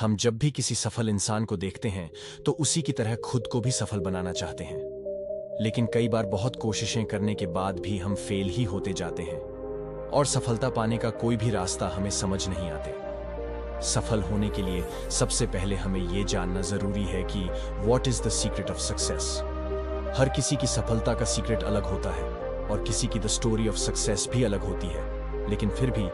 हम जब भी किसी सफल इंसान को देखते हैं तो उसी की तरह खुद को भी सफल बनाना चाहते हैं, लेकिन कई बार बहुत कोशिशें करने के बाद भी हम फेल ही होते जाते हैं और सफलता पाने का कोई भी रास्ता हमें समझ नहीं आते। सफल होने के लिए सबसे पहले हमें यह जानना जरूरी है कि what is the secret of success. हर किसी की सफलता का सीक्रेट अलग होता है और किसी की द स्टोरी ऑफ सक्सेस भी अलग होती है, लेकिन फिर भी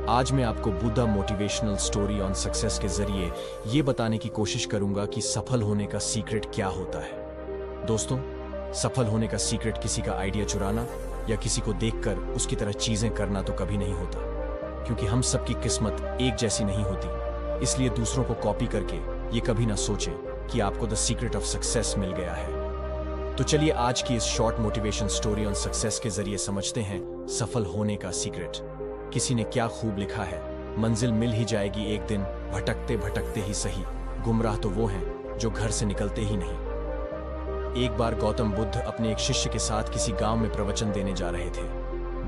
आज मैं आपको Buddha motivational story on success के जरिए ये बताने की कोशिश करूंगा कि सफल होने का सीक्रेट क्या होता है। दोस्तों, सफल होने का सीक्रेट किसी का आइडिया चुराना या किसी को देखकर उसकी तरह चीजें करना तो कभी नहीं होता, क्योंकि हम सबकी किस्मत एक जैसी नहीं होती। इसलिए दूसरों को कॉपी करके ये कभी ना सोचें कि आपको द सीक्रेट ऑफ सक्सेस मिल गया है। तो चलिए आज की इस short motivation story on success के जरिए समझते हैं सफल होने का सीक्रेट। किसी ने क्या खूब लिखा है, मंजिल मिल ही जाएगी एक दिन, भटकते भटकते ही सही, गुमराह तो वो हैं जो घर से निकलते ही नहीं। एक बार गौतम बुद्ध अपने एक शिष्य के साथ किसी गांव में प्रवचन देने जा रहे थे।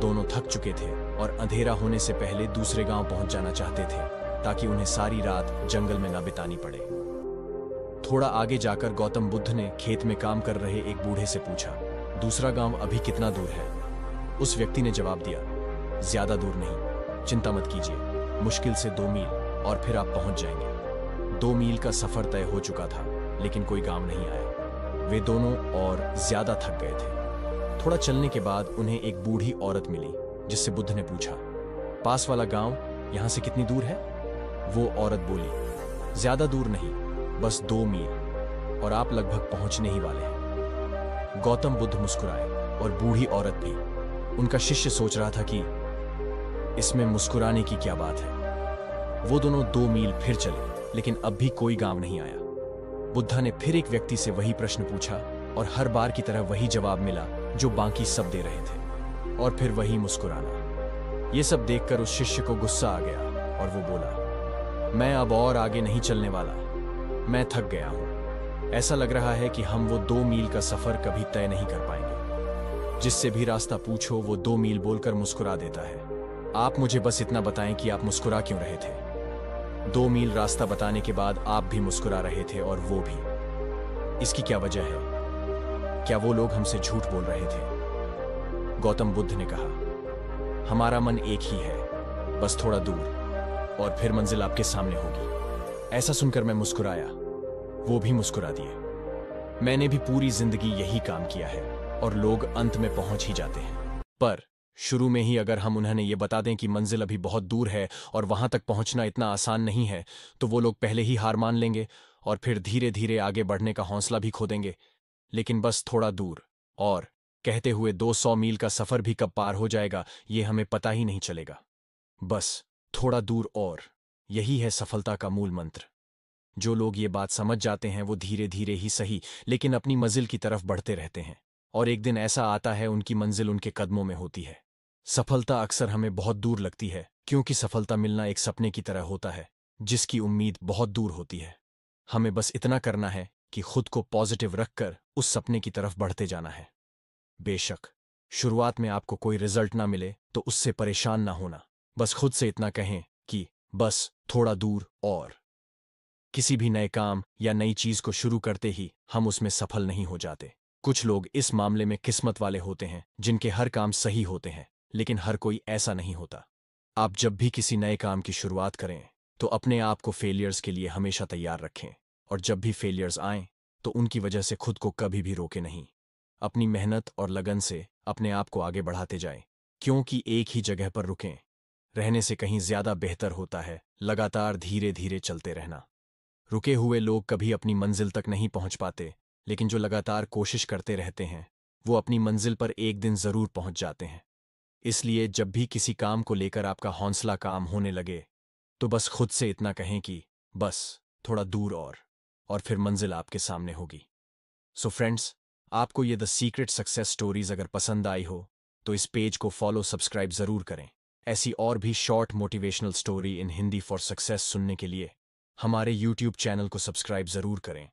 दोनों थक चुके थे और अंधेरा होने से पहले दूसरे गांव पहुंच जाना चाहते थे ताकि उन्हें सारी रात जंगल में न बितानी पड़े। थोड़ा आगे जाकर गौतम बुद्ध ने खेत में काम कर रहे एक बूढ़े से पूछा, दूसरा गांव अभी कितना दूर है? उस व्यक्ति ने जवाब दिया, ज्यादा दूर नहीं, चिंता मत कीजिए, मुश्किल से 2 मील और फिर आप पहुंच जाएंगे। 2 मील का सफर तय हो चुका था, लेकिन कोई गांव नहीं आया। वे दोनों और ज्यादा थक गए थे। थोड़ा चलने के बाद उन्हें एक बूढ़ी औरत मिली, जिससे बुद्ध ने पूछा, पास वाला गांव यहां से कितनी दूर है? वो औरत बोली, ज्यादा दूर नहीं, बस 2 मील और आप लगभग पहुंचने ही वाले हैं। गौतम बुद्ध मुस्कुराए और बूढ़ी औरत भी। उनका शिष्य सोच रहा था कि इसमें मुस्कुराने की क्या बात है। वो दोनों 2 मील फिर चले, लेकिन अब भी कोई गांव नहीं आया। बुद्धा ने फिर एक व्यक्ति से वही प्रश्न पूछा और हर बार की तरह वही जवाब मिला जो बाकी सब दे रहे थे, और फिर वही मुस्कुराना। ये सब देखकर उस शिष्य को गुस्सा आ गया और वो बोला, मैं अब और आगे नहीं चलने वाला, मैं थक गया हूं। ऐसा लग रहा है कि हम वो 2 मील का सफर कभी तय नहीं कर पाएंगे। जिससे भी रास्ता पूछो वो 2 मील बोलकर मुस्कुरा देता है। आप मुझे बस इतना बताएं कि आप मुस्कुरा क्यों रहे थे? 2 मील रास्ता बताने के बाद आप भी मुस्कुरा रहे थे और वो भी। इसकी क्या वजह है? क्या वो लोग हमसे झूठ बोल रहे थे? गौतम बुद्ध ने कहा, हमारा मन एक ही है, बस थोड़ा दूर और फिर मंजिल आपके सामने होगी। ऐसा सुनकर मैं मुस्कुराया, वो भी मुस्कुरा दिए। मैंने भी पूरी जिंदगी यही काम किया है और लोग अंत में पहुंच ही जाते हैं, पर शुरू में ही अगर हम उन्हें ये बता दें कि मंजिल अभी बहुत दूर है और वहां तक पहुंचना इतना आसान नहीं है, तो वो लोग पहले ही हार मान लेंगे और फिर धीरे धीरे आगे बढ़ने का हौसला भी खो देंगे। लेकिन बस थोड़ा दूर और कहते हुए 200 मील का सफर भी कब पार हो जाएगा ये हमें पता ही नहीं चलेगा। बस थोड़ा दूर और, यही है सफलता का मूल मंत्र। जो लोग ये बात समझ जाते हैं वो धीरे धीरे ही सही, लेकिन अपनी मंजिल की तरफ बढ़ते रहते हैं, और एक दिन ऐसा आता है उनकी मंजिल उनके कदमों में होती है। सफलता अक्सर हमें बहुत दूर लगती है, क्योंकि सफलता मिलना एक सपने की तरह होता है जिसकी उम्मीद बहुत दूर होती है। हमें बस इतना करना है कि खुद को पॉजिटिव रखकर उस सपने की तरफ बढ़ते जाना है। बेशक शुरुआत में आपको कोई रिजल्ट ना मिले तो उससे परेशान ना होना, बस खुद से इतना कहें कि बस थोड़ा दूर और। किसी भी नए काम या नई चीज को शुरू करते ही हम उसमें सफल नहीं हो जाते। कुछ लोग इस मामले में किस्मत वाले होते हैं जिनके हर काम सही होते हैं, लेकिन हर कोई ऐसा नहीं होता। आप जब भी किसी नए काम की शुरुआत करें तो अपने आप को फेलियर्स के लिए हमेशा तैयार रखें, और जब भी फेलियर्स आएं तो उनकी वजह से खुद को कभी भी रोके नहीं। अपनी मेहनत और लगन से अपने आप को आगे बढ़ाते जाएं, क्योंकि एक ही जगह पर रुकें रहने से कहीं ज्यादा बेहतर होता है लगातार धीरे धीरे चलते रहना। रुके हुए लोग कभी अपनी मंजिल तक नहीं पहुंच पाते, लेकिन जो लगातार कोशिश करते रहते हैं वो अपनी मंजिल पर एक दिन जरूर पहुंच जाते हैं। इसलिए जब भी किसी काम को लेकर आपका हौसला काम होने लगे तो बस खुद से इतना कहें कि बस थोड़ा दूर और फिर मंजिल आपके सामने होगी। सो फ्रेंड्स, आपको ये द सीक्रेट सक्सेस स्टोरीज अगर पसंद आई हो तो इस पेज को फॉलो सब्सक्राइब जरूर करें। ऐसी और भी short motivational story in Hindi for success सुनने के लिए हमारे YouTube चैनल को सब्सक्राइब जरूर करें।